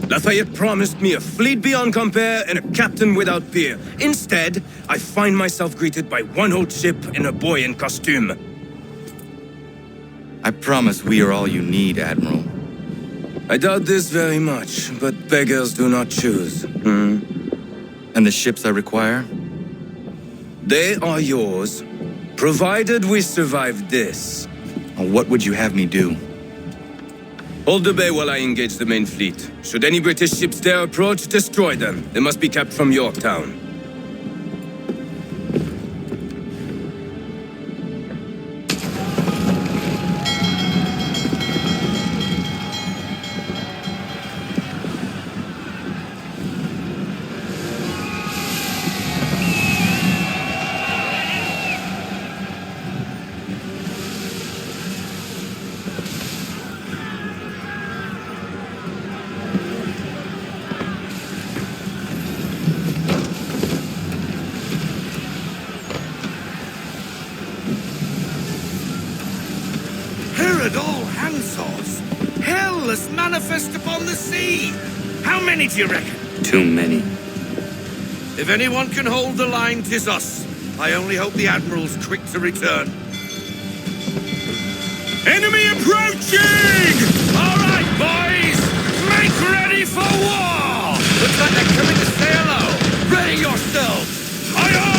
Lafayette promised me a fleet beyond compare and a captain without peer. Instead, I find myself greeted by one old ship and a boy in costume. I promise we are all you need, Admiral. I doubt this very much, but beggars do not choose. And the ships I require? They are yours, provided we survive this. What would you have me do? Hold the bay while I engage the main fleet. Should any British ships dare approach, destroy them. They must be kept from Yorktown. Manifest upon the sea! How many do you reckon? Too many. If anyone can hold the line, 'tis us. I only hope the Admiral's quick to return. Enemy approaching! All right, boys! Make ready for war! Looks like they're coming to say hello. Ready yourselves! Aye, aye!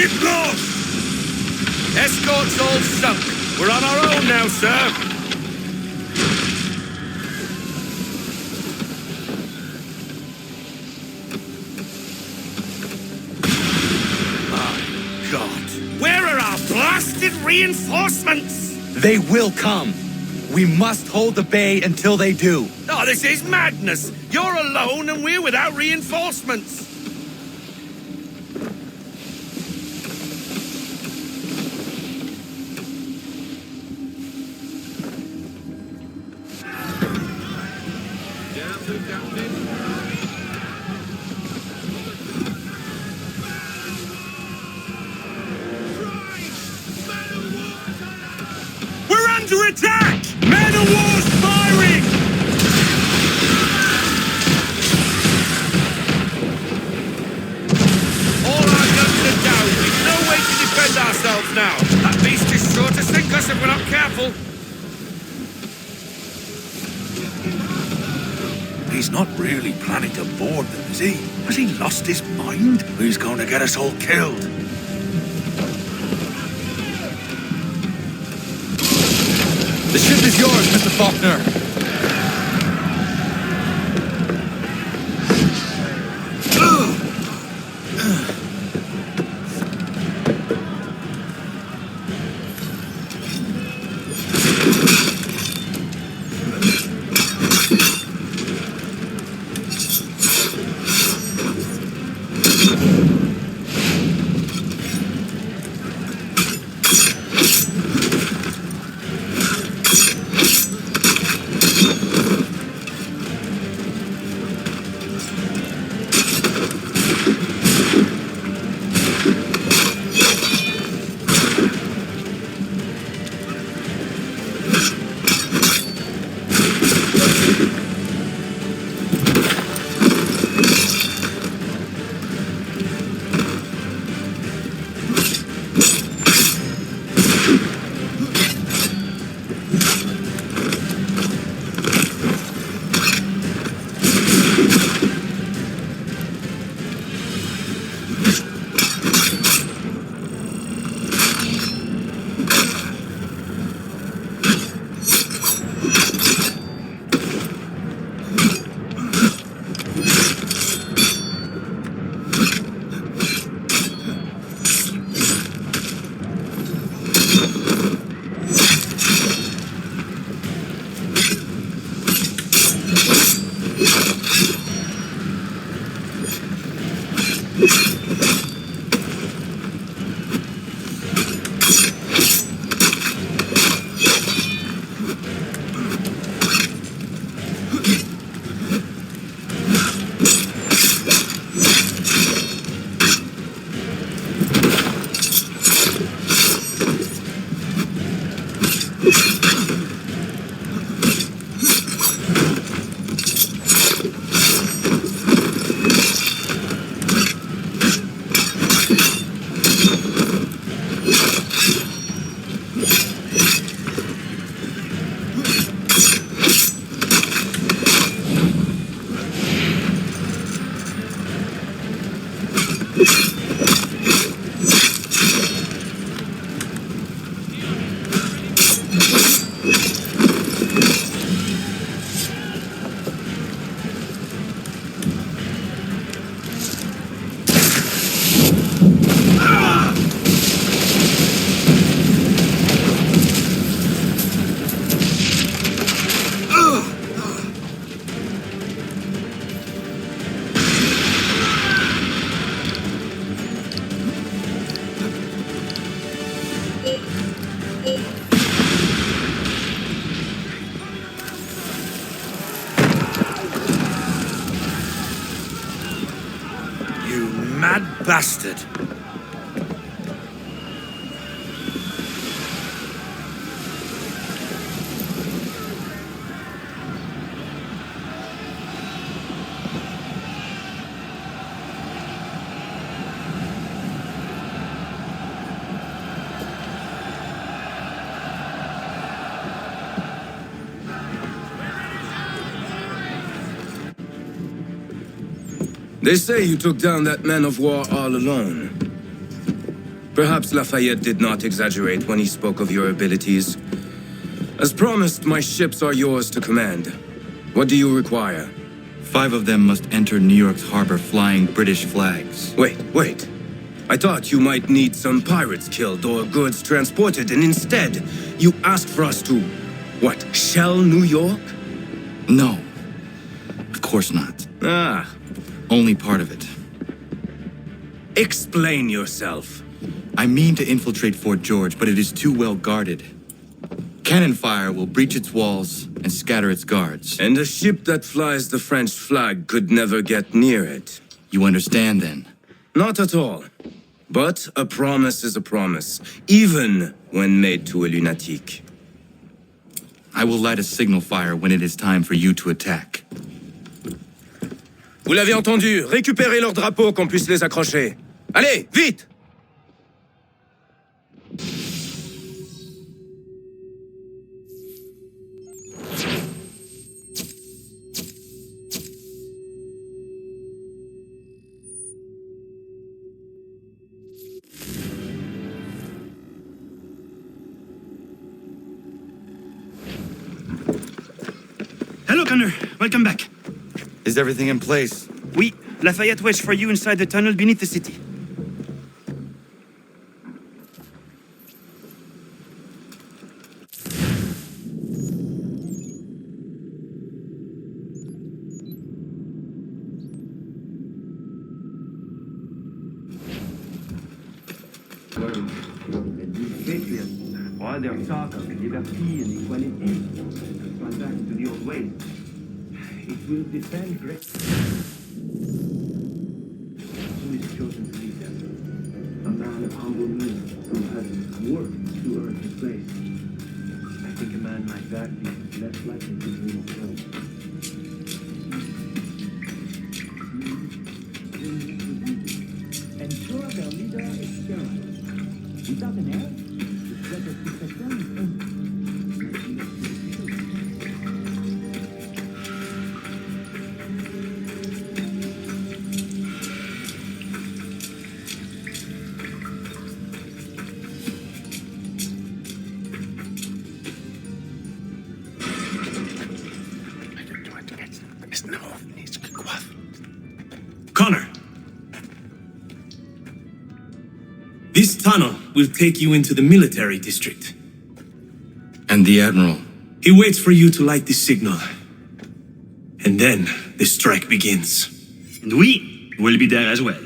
Ship lost! Escort's all sunk. We're on our own now, sir. My God. Where are our blasted reinforcements? They will come. We must hold the bay until they do. Oh, this is madness. You're alone and we're without reinforcements. We're under attack! Man of war's firing! All our guns are down. We've no way to defend ourselves now. That beast is sure to sink us if we're not careful. He's not really planning to board them, is he? Has he lost his mind? He's going to get us all killed. The ship is yours, Mr. Faulkner. Bastard. They say you took down that man of war all alone. Perhaps Lafayette did not exaggerate when he spoke of your abilities. As promised, my ships are yours to command. What do you require? 5 of them must enter New York's harbor flying British flags. Wait. I thought you might need some pirates killed or goods transported, and instead, you asked for us to, what, shell New York? No. Of course not. Ah. Only part of it. Explain yourself. I mean to infiltrate Fort George, but it is too well guarded. Cannon fire will breach its walls and scatter its guards. And a ship that flies the French flag could never get near it. You understand, then? Not at all. But a promise is a promise, even when made to a lunatic. I will light a signal fire when it is time for you to attack. Vous l'avez entendu, récupérez leurs drapeaux qu'on puisse les accrocher. Allez, vite! Hello, Connor. Welcome back. Is everything in place? Oui, Lafayette waits for you inside the tunnel beneath the city. While their talk of liberty and equality, going back to the old ways. It will defend great. Who is chosen to lead them? A man of humble means who has worked to earn his place. I think a man like that is less likely to dream of wealth. Ensure their leader is sterile. Without an heir, the threat of succession is ended. Connor. This tunnel will take you into the military district. And the Admiral? He waits for you to light this signal. And then the strike begins. And we will be there as well.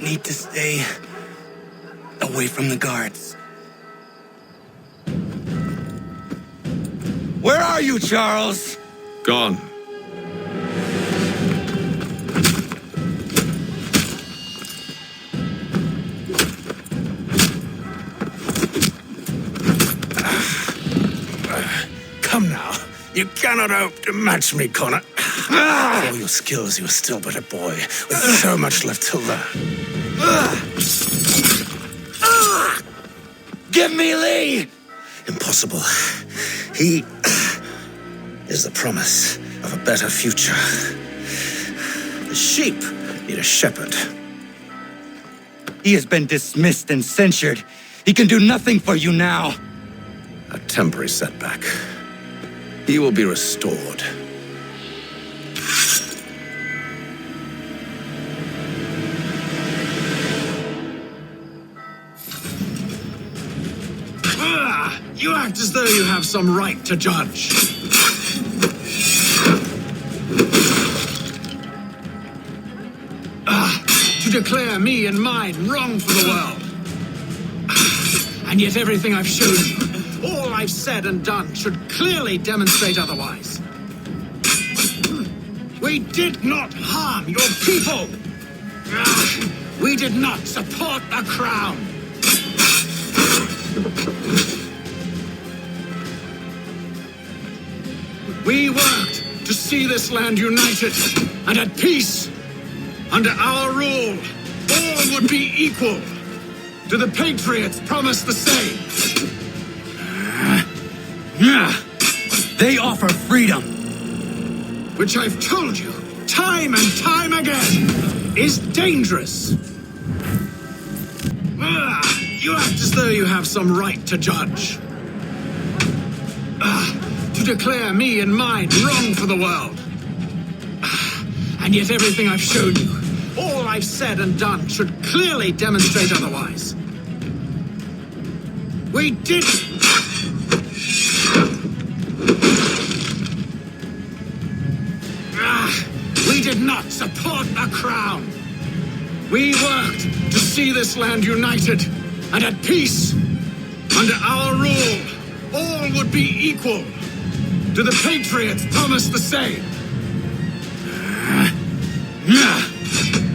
need to stay away from the guards. Where are you, Charles? Gone. Come now. You cannot hope to match me, Connor. For all your skills, you are still but a boy, with so much left to learn. Give me Lee! Impossible. He is the promise of a better future. The sheep need a shepherd. He has been dismissed and censured. He can do nothing for you now. A temporary setback. He will be restored. You act as though you have some right to judge. To declare me and mine wrong for the world. And yet everything I've shown you, all I've said and done, should clearly demonstrate otherwise. We did not harm your people. We did not support the crown. We worked to see this land united and at peace. Under our rule, all would be equal. To the patriots promised the same. They offer freedom. Which I've told you, time and time again, is dangerous. You act as though you have some right to judge. To declare me and mine wrong for the world. And yet everything I've shown you, all I've said and done, should clearly demonstrate otherwise. We did... We did not support the crown. We worked to see this land united and at peace. Under our rule, all would be equal. To the patriots promised the same.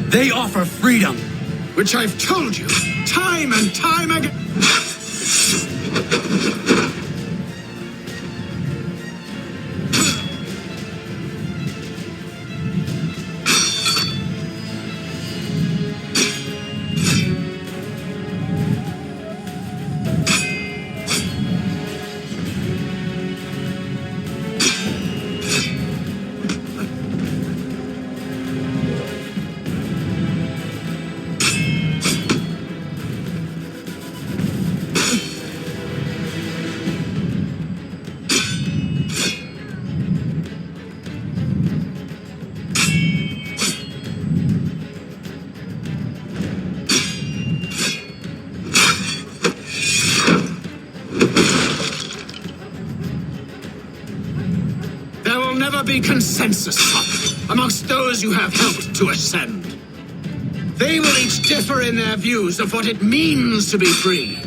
They offer freedom. Which I've told you, time and time again. Be consensus amongst those you have helped to ascend. They will each differ in their views of what it means to be free.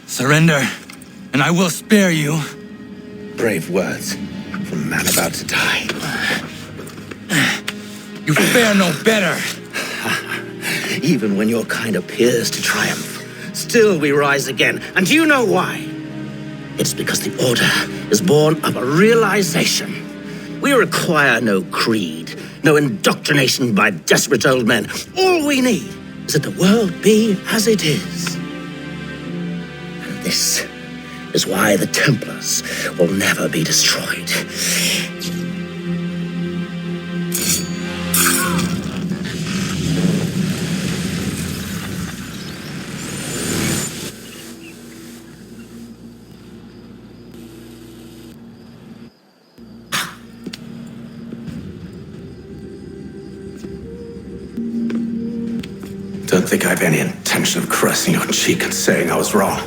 Surrender, and I will spare you. Brave words from a man about to die. You fare no better. Even when your kind appears to triumph, still we rise again. And do you know why? It's because the Order is born of a realization. We require no creed, no indoctrination by desperate old men. All we need is that the world be as it is. And this is why the Templars will never be destroyed. Don't think I've any intention of caressing your cheek and saying I was wrong.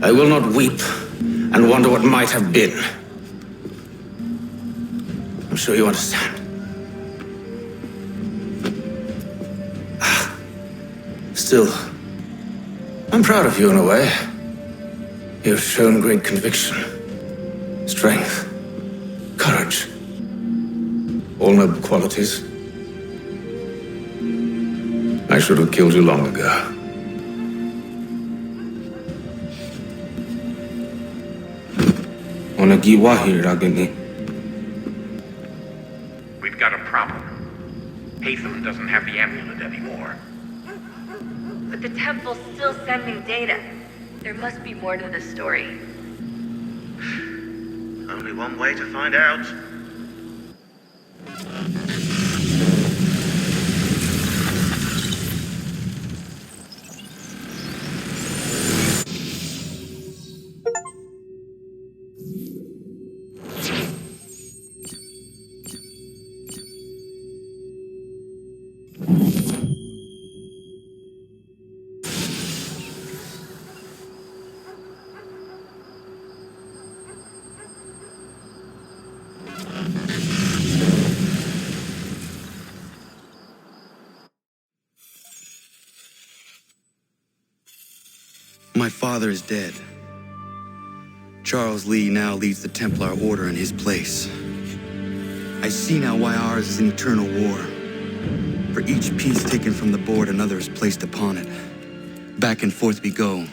I will not weep and wonder what might have been. I'm sure you understand. Still, I'm proud of you in a way. You've shown great conviction, strength, courage. All noble qualities. I should have killed you long ago. We've got a problem. Hatham doesn't have the amulet anymore. But the temple's still sending data. There must be more to the story. Only one way to find out. My father is dead. Charles Lee now leads the Templar Order in his place. I see now why ours is an eternal war. For each piece taken from the board, another is placed upon it. Back and forth we go,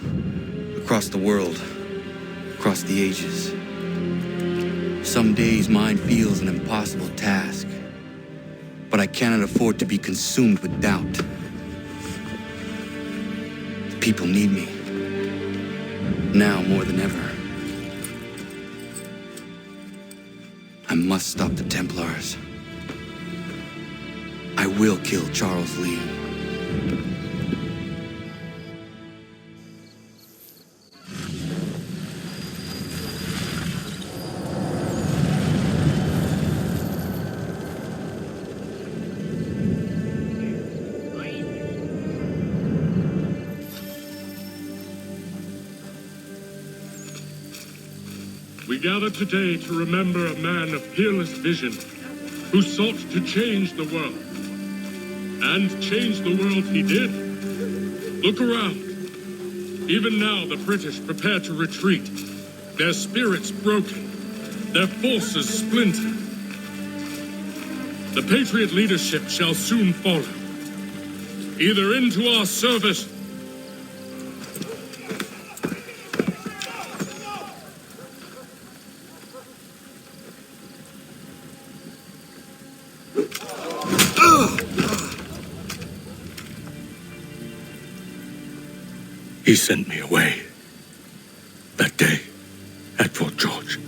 across the world, across the ages. Some days mine feels an impossible task, but I cannot afford to be consumed with doubt. The people need me. Now more than ever. I must stop the Templars. I will kill Charles Lee. We gather today to remember a man of peerless vision who sought to change the world. And change the world he did. Look around. Even now the British prepare to retreat, their spirits broken, their forces splintered. The Patriot leadership shall soon follow, either into our service He sent me away that day at Fort George.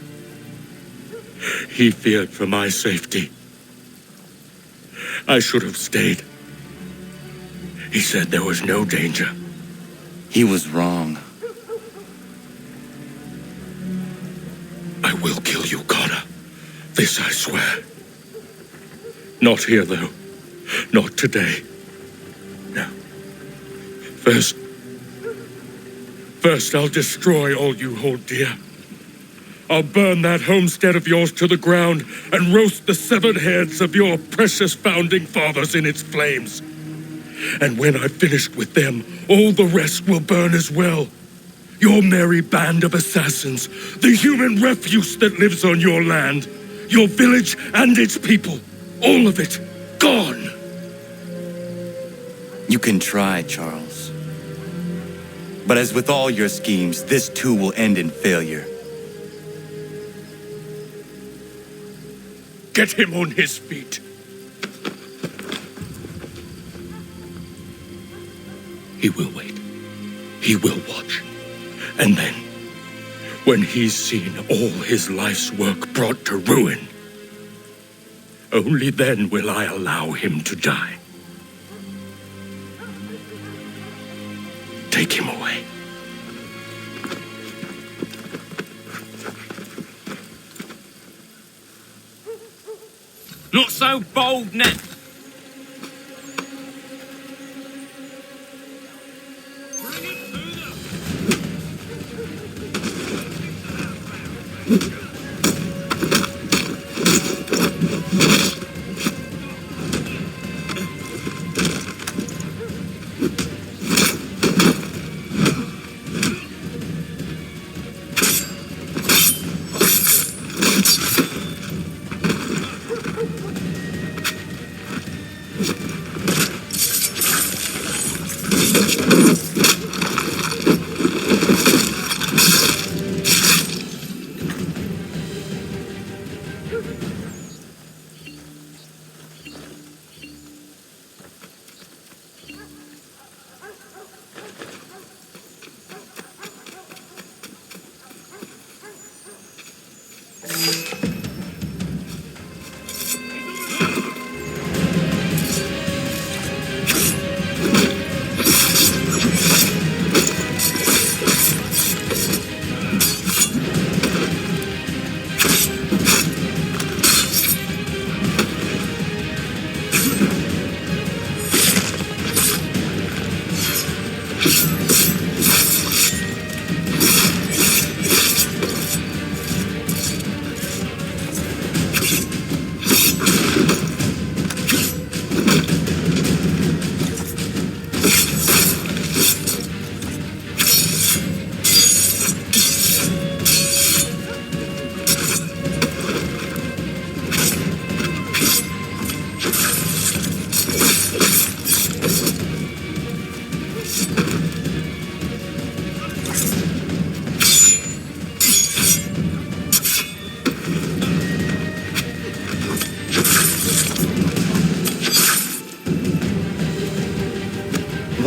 He feared for my safety. I should have stayed. He said there was no danger. He was wrong. I will kill you, Connor. This I swear. Not here, though. Not today. No. First, I'll destroy all you hold dear. I'll burn that homestead of yours to the ground and roast the severed heads of your precious founding fathers in its flames. And when I've finished with them, all the rest will burn as well. Your merry band of assassins, the human refuse that lives on your land, your village and its people, all of it, gone. You can try, Charles. But as with all your schemes, this too will end in failure. Get him on his feet. He will wait. He will watch. And then, when he's seen all his life's work brought to ruin, only then will I allow him to die. Take him away. Not so bold now.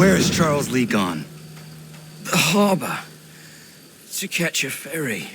Where is Charles Lee gone? The harbor. To catch a ferry.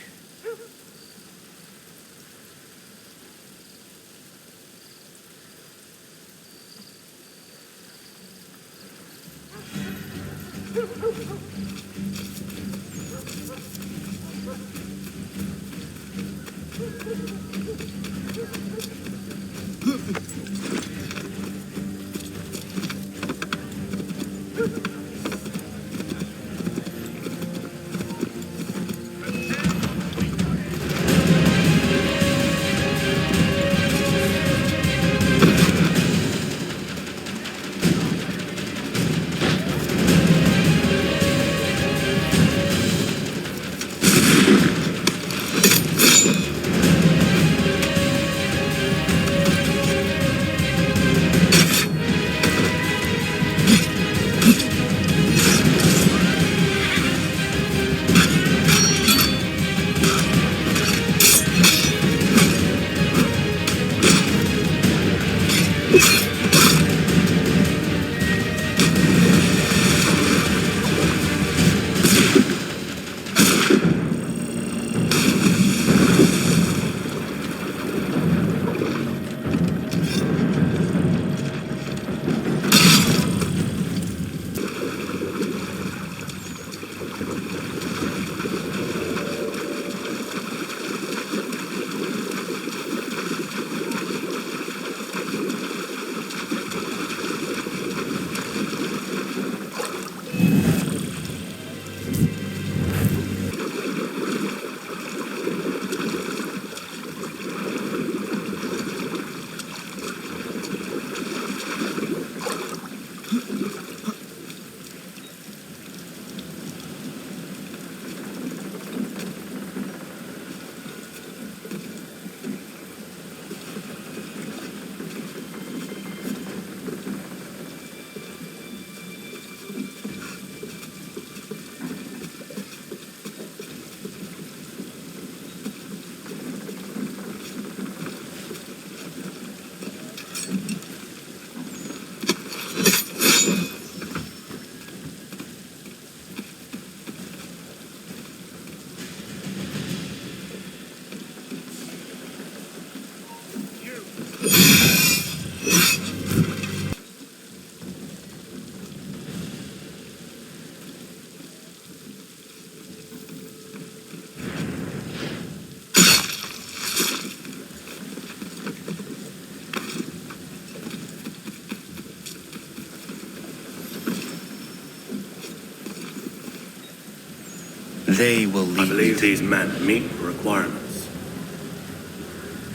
They will lead. I believe these men meet the requirements.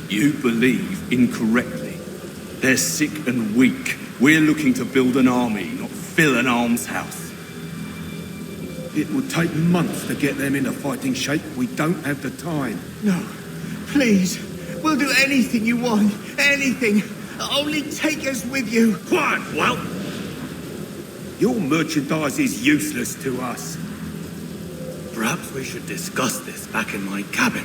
You believe incorrectly. They're sick and weak. We're looking to build an army, not fill an almshouse. It would take months to get them into fighting shape. We don't have the time. No, please. We'll do anything you want. Anything. Only take us with you. Quiet, well. Your merchandise is useless to us. Perhaps we should discuss this back in my cabin.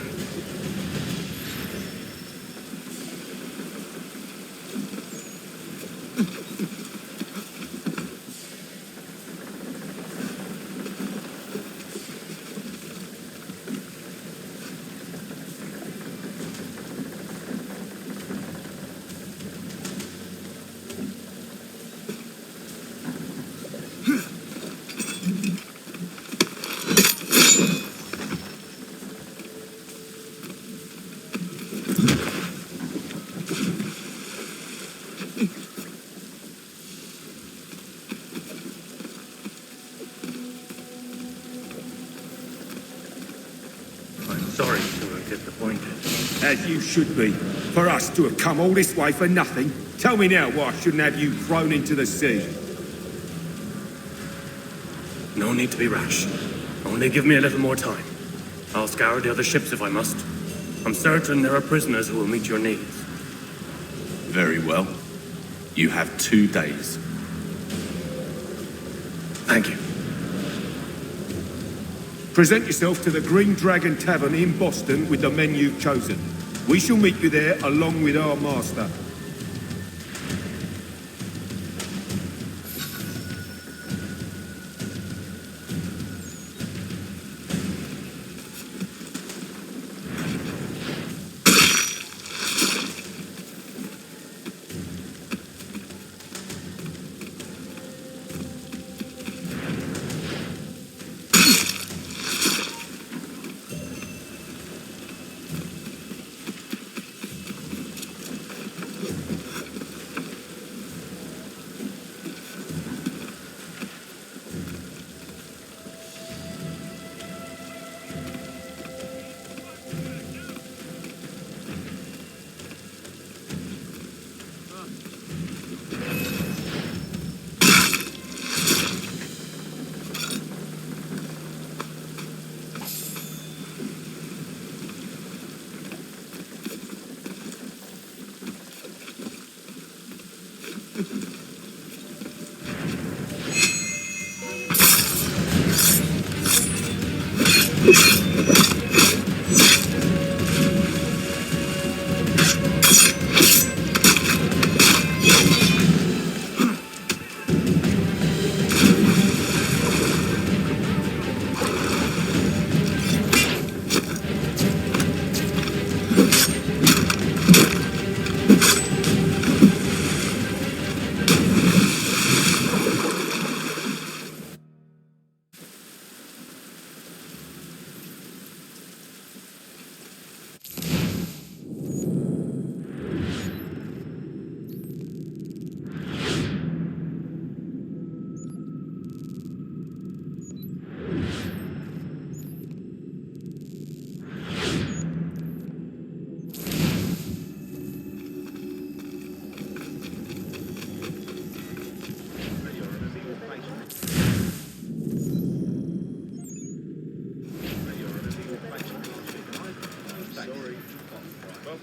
Sorry to have disappointed. As you should be. For us to have come all this way for nothing. Tell me now why I shouldn't have you thrown into the sea. No need to be rash. Only give me a little more time. I'll scour the other ships if I must. I'm certain there are prisoners who will meet your needs. Very well. You have 2 days. Thank you. Present yourself to the Green Dragon Tavern in Boston with the men you've chosen. We shall meet you there along with our master.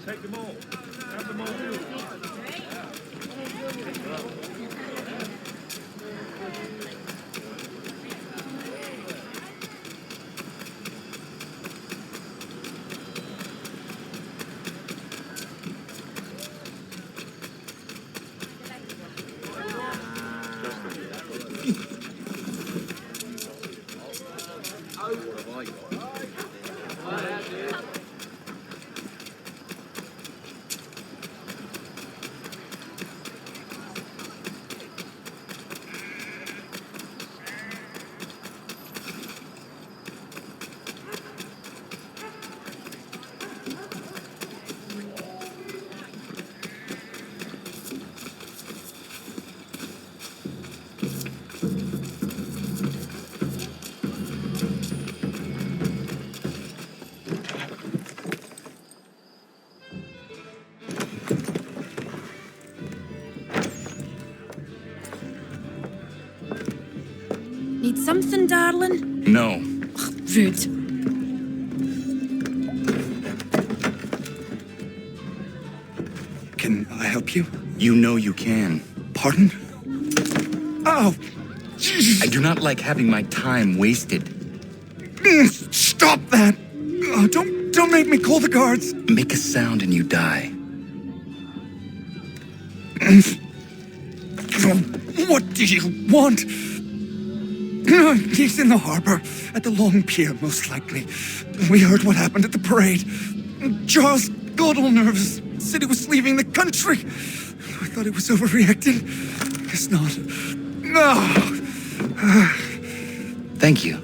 Take them all. Have them all. Need something, darling? No. Ugh, rude. Can I help you? You know you can. Pardon? Oh! I do not like having my time wasted. Stop that! Oh, don't make me call the guards! Make a sound and you die. What do you want? He's in the harbor, at the Long Pier, most likely. We heard what happened at the parade. Charles got all nervous, said he was leaving the country. I thought he was overreacting. Guess not. No. Thank you.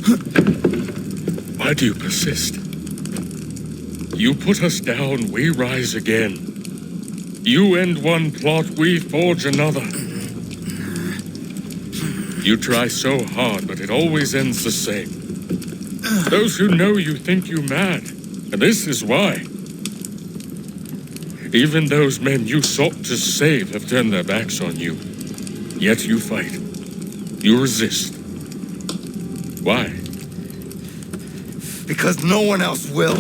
Why do you persist? You put us down, we rise again. You end one plot, we forge another. You try so hard, but it always ends the same. Those who know you think you mad, and this is why. Even those men you sought to save have turned their backs on you. Yet you fight. You resist. Why? Because no one else will.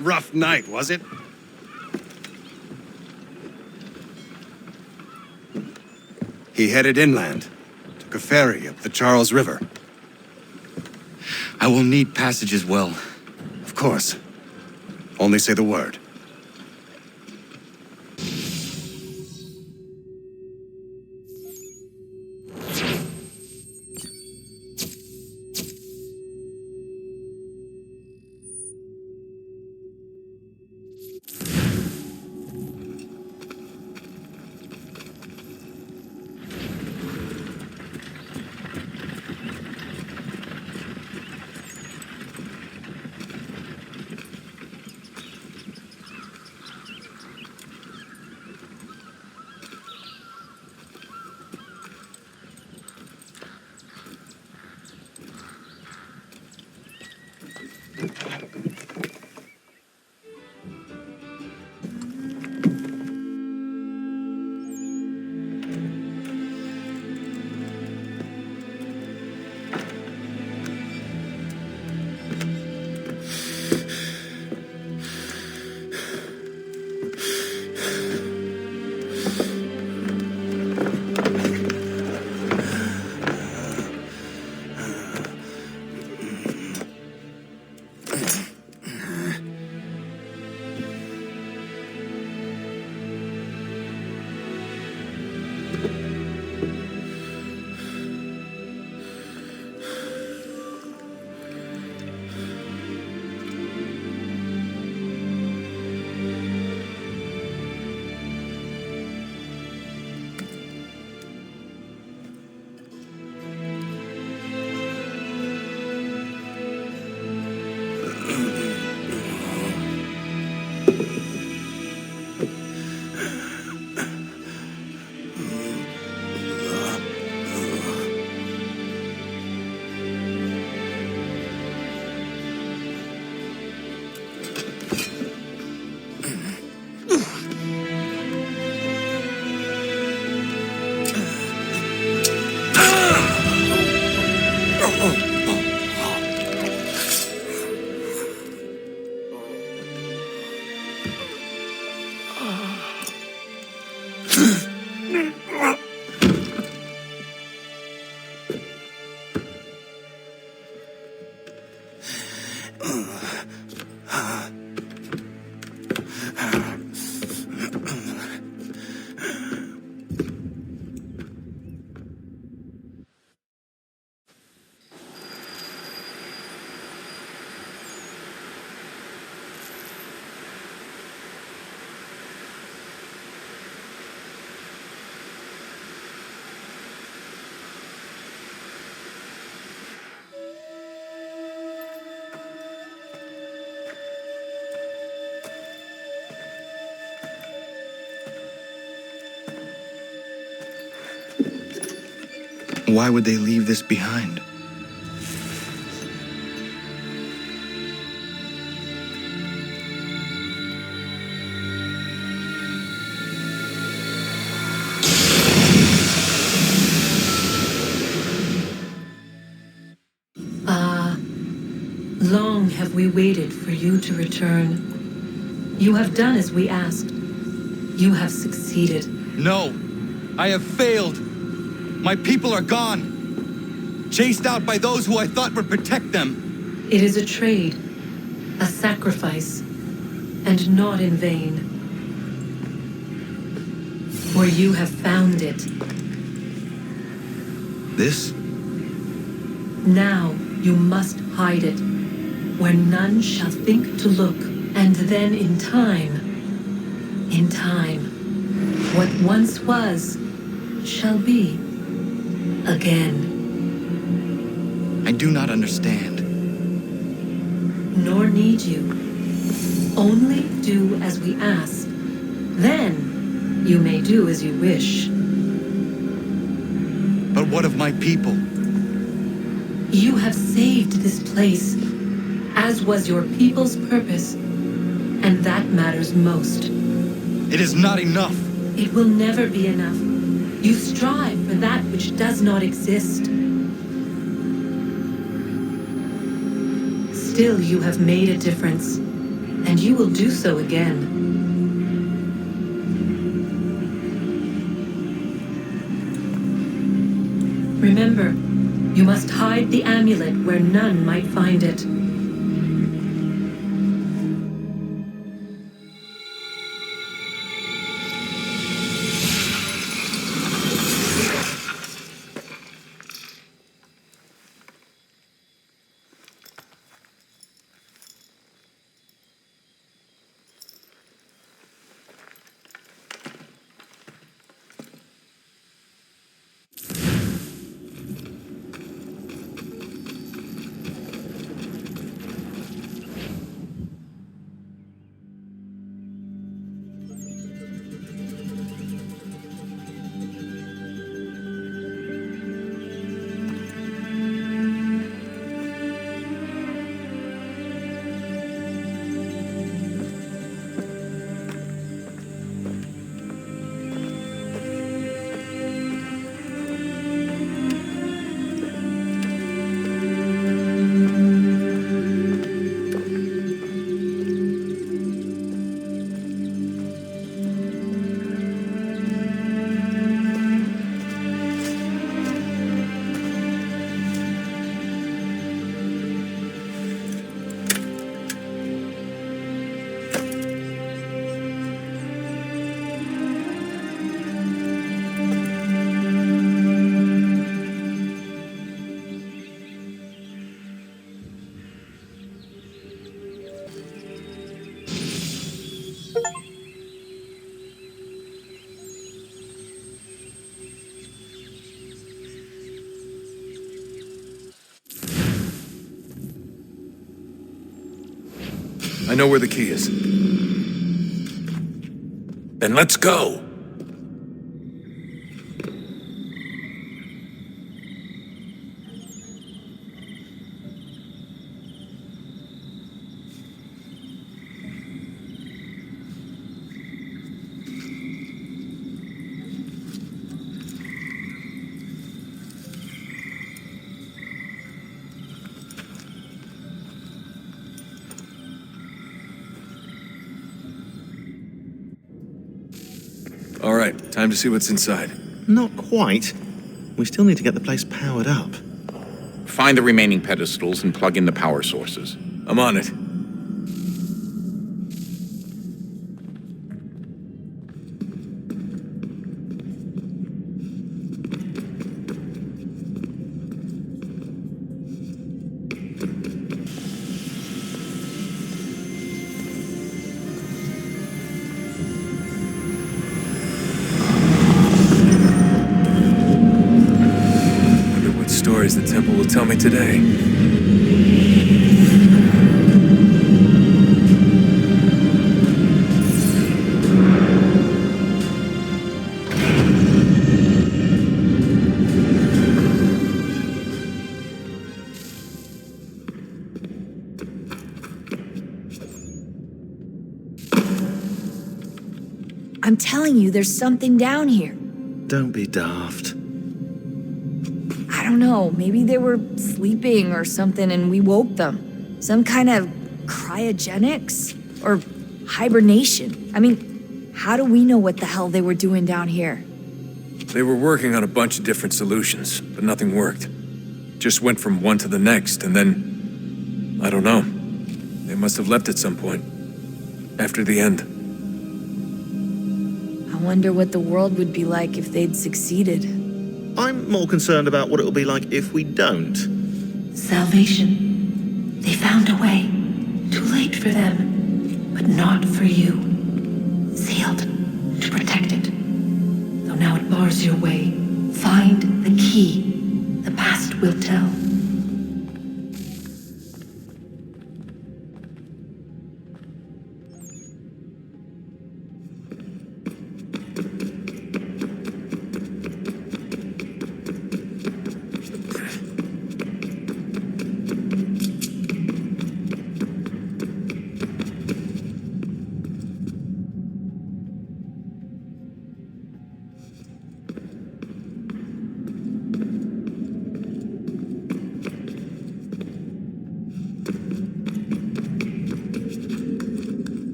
Rough night, was it? He headed inland, took a ferry up the Charles River. I will need passage as well. Of course. Only say the word. Why would they leave this behind? Long have we waited for you to return. You have done as we asked. You have succeeded. No, I have failed. My people are gone. Chased out by those who I thought would protect them. It is a trade, a sacrifice, and not in vain. For you have found it. This? Now you must hide it, where none shall think to look, and then in time, what once was, shall be again. I do not understand. Nor need you. Only do as we ask. Then you may do as you wish. But what of my people? You have saved this place, as was your people's purpose, and that matters most. It is not enough. It will never be enough. You strive for that which does not exist. Still, you have made a difference, and you will do so again. Remember, you must hide the amulet where none might find it. I know where the key is. Then let's go! All right, time to see what's inside. Not quite. We still need to get the place powered up. Find the remaining pedestals and plug in the power sources. I'm on it. Stories the temple will tell me today. I'm telling you, there's something down here. Don't be daft. I don't know, maybe they were sleeping or something and we woke them. Some kind of cryogenics? Or hibernation? I mean, how do we know what the hell they were doing down here? They were working on a bunch of different solutions, but nothing worked. Just went from one to the next, and then... I don't know. They must have left at some point. After the end. I wonder what the world would be like if they'd succeeded. I'm more concerned about what it'll be like if we don't. Salvation. They found a way. Too late for them, but not for you. Sealed to protect it. Though now it bars your way. Find the key. The past will tell.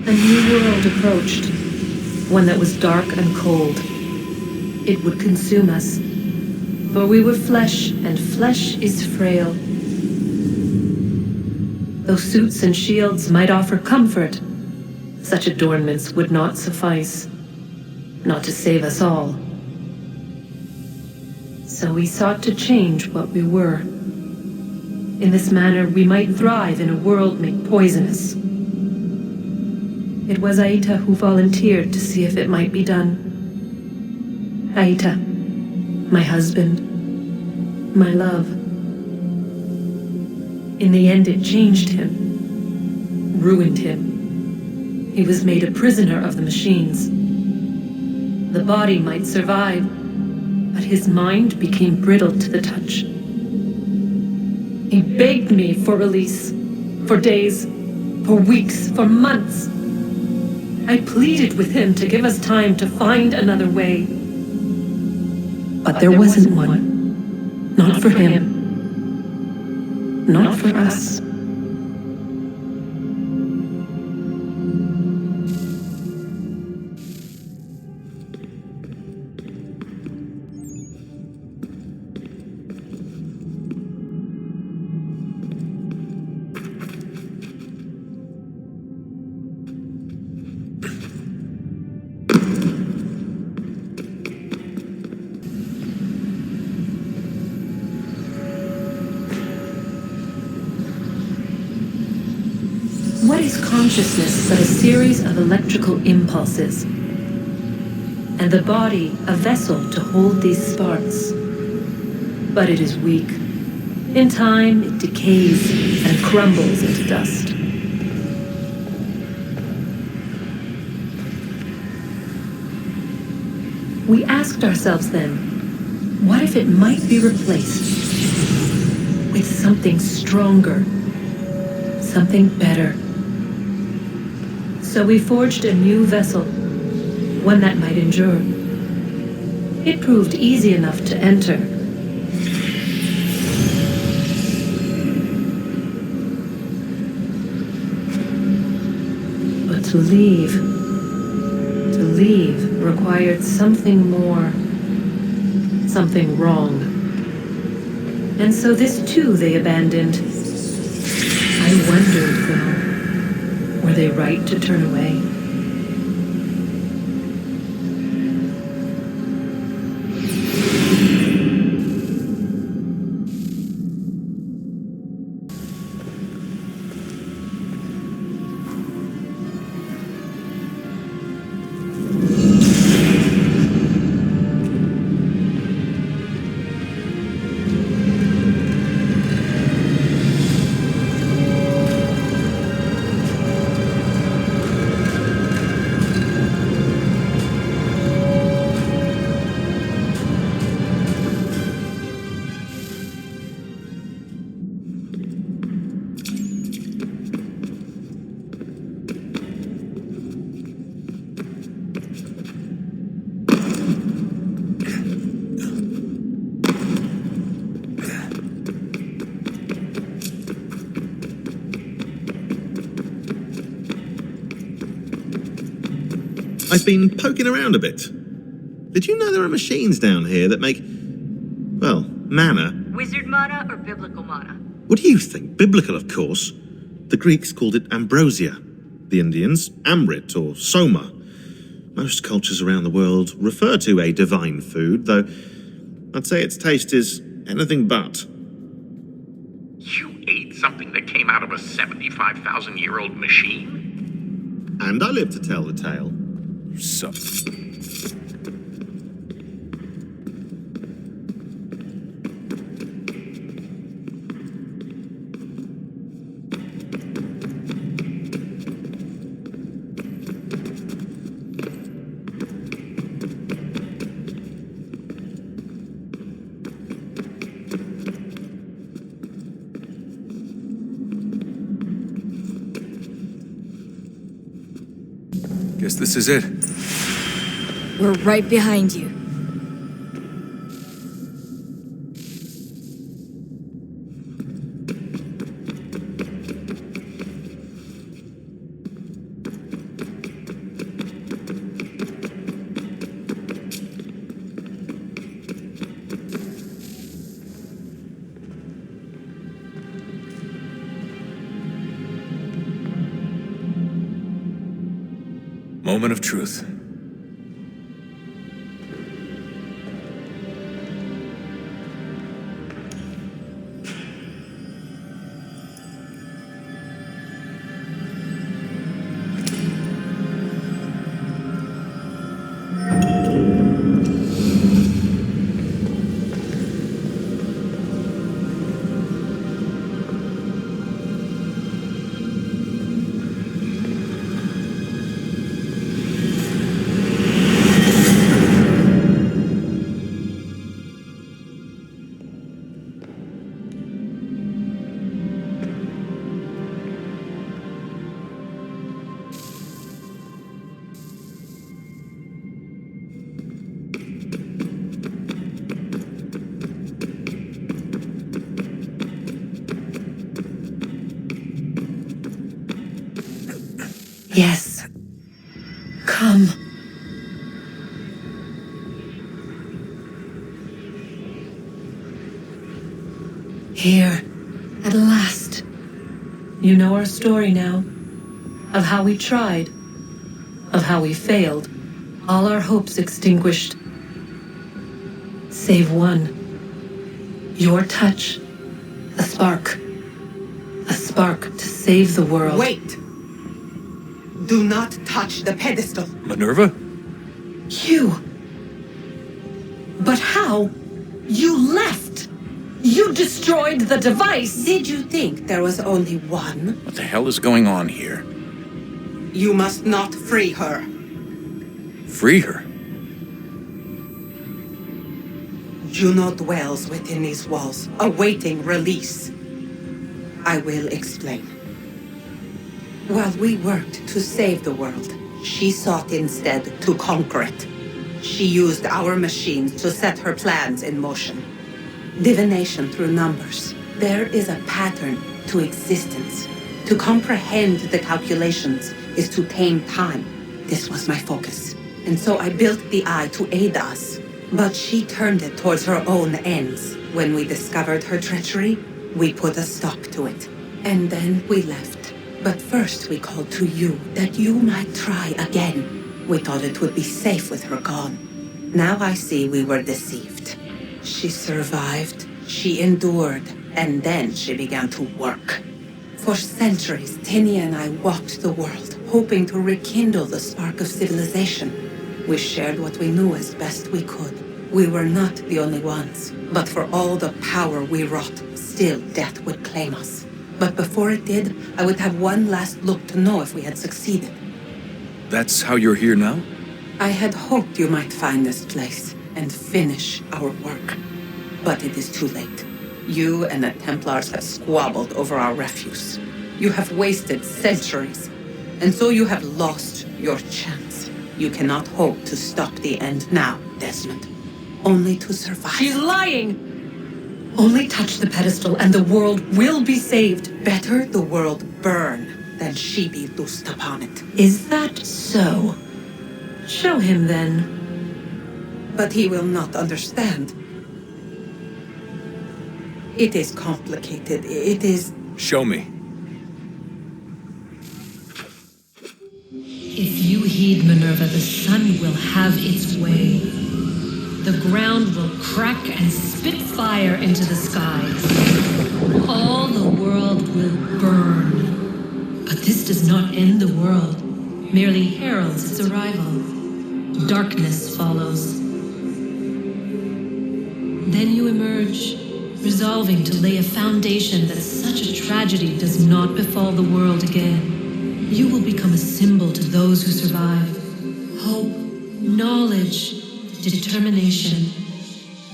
A new world approached, one that was dark and cold. It would consume us, for we were flesh, and flesh is frail. Though suits and shields might offer comfort, such adornments would not suffice, not to save us all. So we sought to change what we were. In this manner, we might thrive in a world made poisonous. It was Aita who volunteered to see if it might be done. Aita, my husband, my love. In the end, it changed him, ruined him. He was made a prisoner of the machines. The body might survive, but his mind became brittle to the touch. He begged me for release, for days, for weeks, for months. I pleaded with him to give us time to find another way. But there wasn't one. Not for him. Not for us. What is consciousness but a series of electrical impulses? And the body a vessel to hold these sparks. But it is weak. In time, it decays and crumbles into dust. We asked ourselves then, what if it might be replaced with something stronger, something better? So we forged a new vessel, one that might endure. It proved easy enough to enter. But to leave required something more, something wrong. And so this too they abandoned. I wondered, though, were they right to turn away? I've been poking around a bit. Did you know there are machines down here that make, well, mana? Wizard mana or biblical mana? What do you think? Biblical, of course. The Greeks called it ambrosia. The Indians, amrit or soma. Most cultures around the world refer to a divine food, though I'd say its taste is anything but. You ate something that came out of a 75,000-year-old machine? And I live to tell the tale. So... Guess this is it. We're right behind you. Moment of truth. Yes. Come. Here, at last. You know our story now. Of how we tried. Of how we failed. All our hopes extinguished. Save one. Your touch. A spark. A spark to save the world. Wait! Do not touch the pedestal. Minerva? You. But how? You left. You destroyed the device. Did you think there was only one? What the hell is going on here? You must not free her. Free her? Juno dwells within these walls, awaiting release. I will explain. While we worked to save the world, she sought instead to conquer it. She used our machines to set her plans in motion. Divination through numbers. There is a pattern to existence. To comprehend the calculations is to tame time. This was my focus. And so I built the eye to aid us. But she turned it towards her own ends. When we discovered her treachery, we put a stop to it. And then we left. But first we called to you, that you might try again. We thought it would be safe with her gone. Now I see we were deceived. She survived, she endured, and then she began to work. For centuries, Tinia and I walked the world, hoping to rekindle the spark of civilization. We shared what we knew as best we could. We were not the only ones, but for all the power we wrought, still death would claim us. But before it did, I would have one last look to know if we had succeeded. That's how you're here now? I had hoped you might find this place and finish our work. But it is too late. You and the Templars have squabbled over our refuse. You have wasted centuries, and so you have lost your chance. You cannot hope to stop the end now, Desmond. Only to survive. She's lying! Only touch the pedestal and the world will be saved. Better the world burn than she be loosed upon it. Is that so? Show him then. But he will not understand. It is complicated. It is... Show me. If you heed Minerva, the sun will have its way. The ground will crack and spit fire into the skies. All the world will burn. But this does not end the world, merely heralds its arrival. Darkness follows. Then you emerge, resolving to lay a foundation that such a tragedy does not befall the world again. You will become a symbol to those who survive. Hope, knowledge, determination.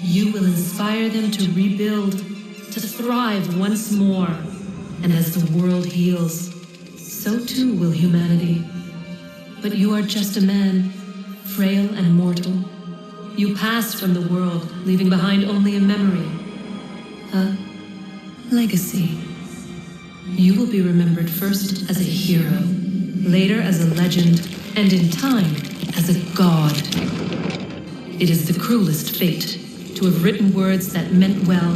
You will inspire them to rebuild, to thrive once more. And as the world heals, so too will humanity. But you are just a man, frail and mortal. You pass from the world, leaving behind only a memory. A legacy. You will be remembered first as a hero, later as a legend, and in time, as a god. It is the cruelest fate to have written words that meant well,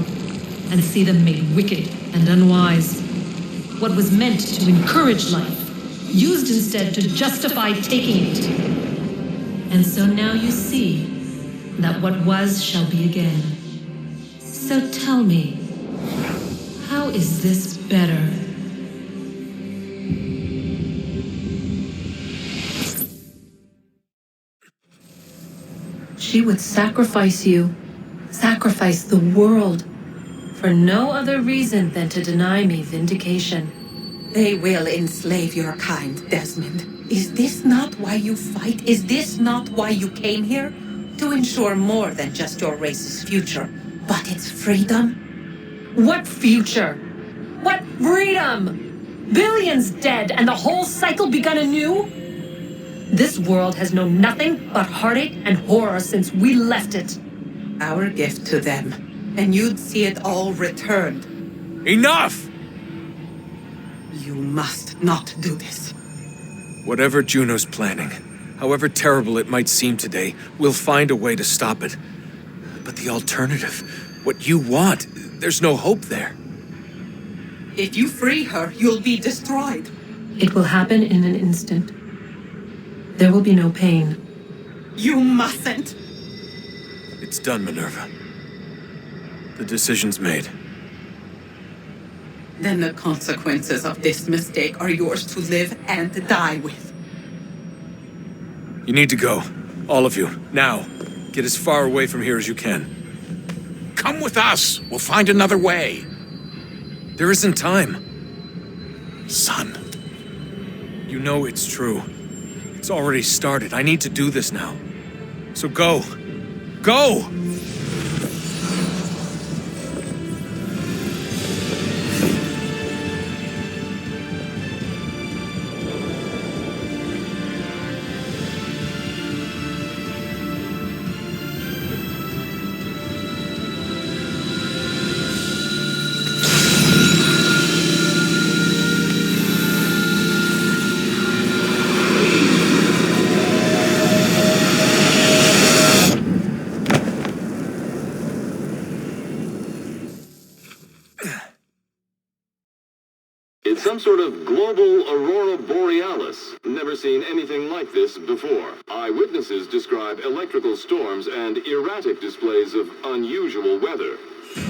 and see them made wicked and unwise. What was meant to encourage life, used instead to justify taking it. And so now you see that what was shall be again. So tell me, how is this better? She would sacrifice you, sacrifice the world, for no other reason than to deny me vindication. They will enslave your kind, Desmond. Is this not why you fight? Is this not why you came here? To ensure more than just your race's future, but its freedom? What future? What freedom? Billions dead and the whole cycle begun anew? This world has known nothing but heartache and horror since we left it. Our gift to them, and you'd see it all returned. Enough! You must not do this. Whatever Juno's planning, however terrible it might seem today, we'll find a way to stop it. But the alternative, what you want, there's no hope there. If you free her, you'll be destroyed. It will happen in an instant. There will be no pain. You mustn't. It's done, Minerva. The decision's made. Then the consequences of this mistake are yours to live and die with. You need to go. All of you. Now. Get as far away from here as you can. Come with us. We'll find another way. There isn't time. Son. You know it's true. It's already started. I need to do this now. So go. Go! It's some sort of global aurora borealis. Never seen anything like this before. Eyewitnesses describe electrical storms and erratic displays of unusual weather.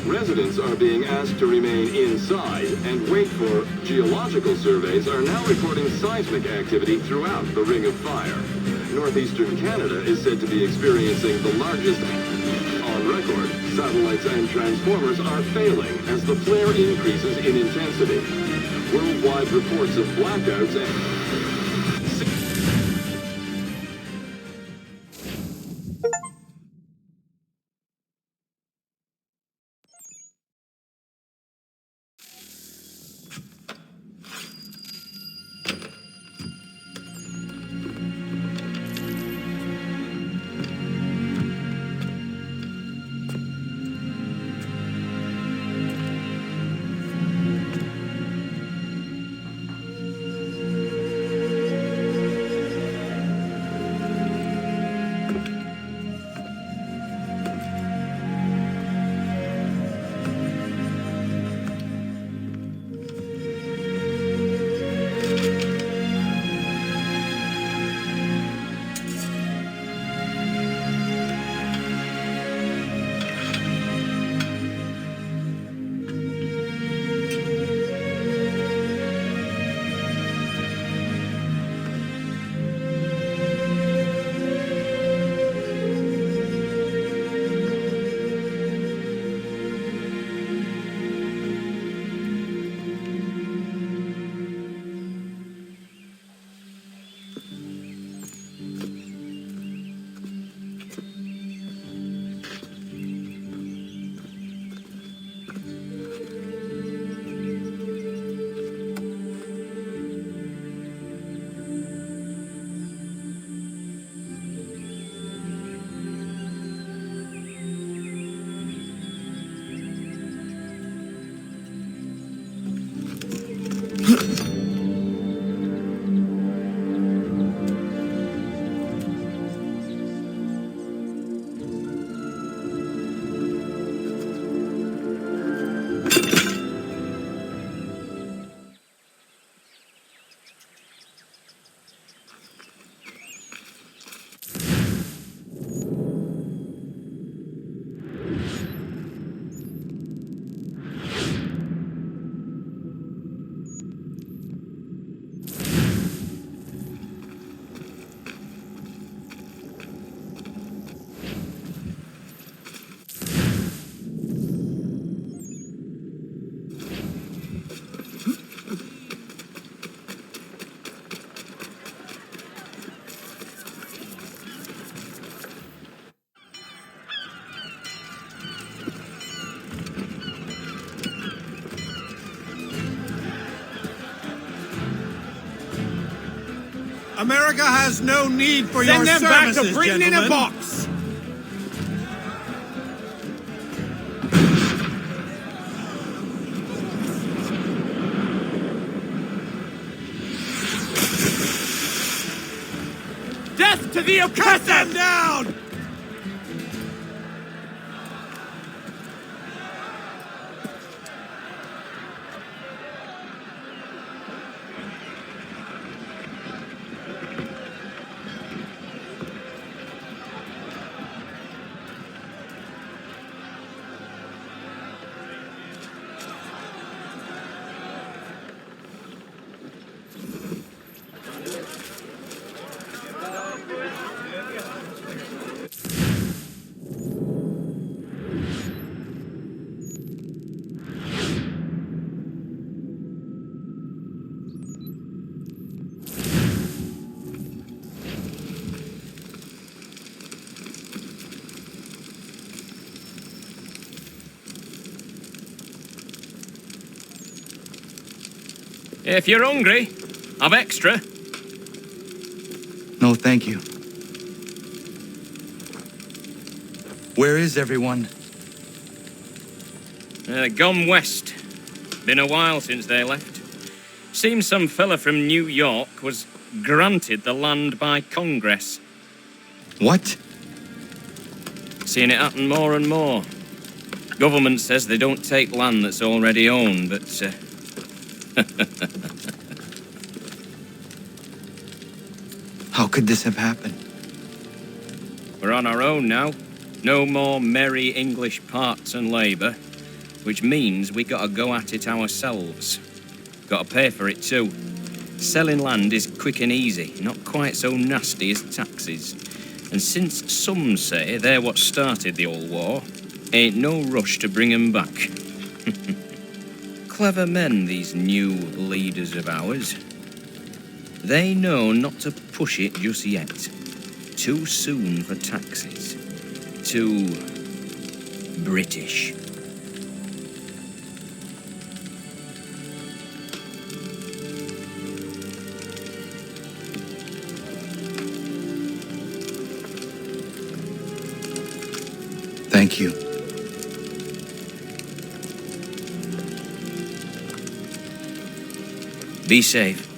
Residents are being asked to remain inside and wait for geological surveys are now reporting seismic activity throughout the Ring of Fire. Northeastern Canada is said to be experiencing the largest on record. Satellites and transformers are failing as the flare increases in intensity. Worldwide reports of blackouts and... America has no need for your Send them back services, to Britain in a gentlemen. box! Death to the oppressor! Cut them down! If you're hungry, I've extra. No, thank you. Where is everyone? Gone west. Been a while since they left. Seems some fella from New York was granted the land by Congress. What? Seeing it happen more and more. Government says they don't take land that's already owned, but... How could this have happened? We're on our own now. No more merry English parts and labour, which means we gotta go at it ourselves. Gotta pay for it too. Selling land is quick and easy, not quite so nasty as taxes. And since some say they're what started the old war, ain't no rush to bring 'em back. Clever men, these new leaders of ours. They know not to push it just yet. Too soon for taxes. Too British. Thank you. Be safe.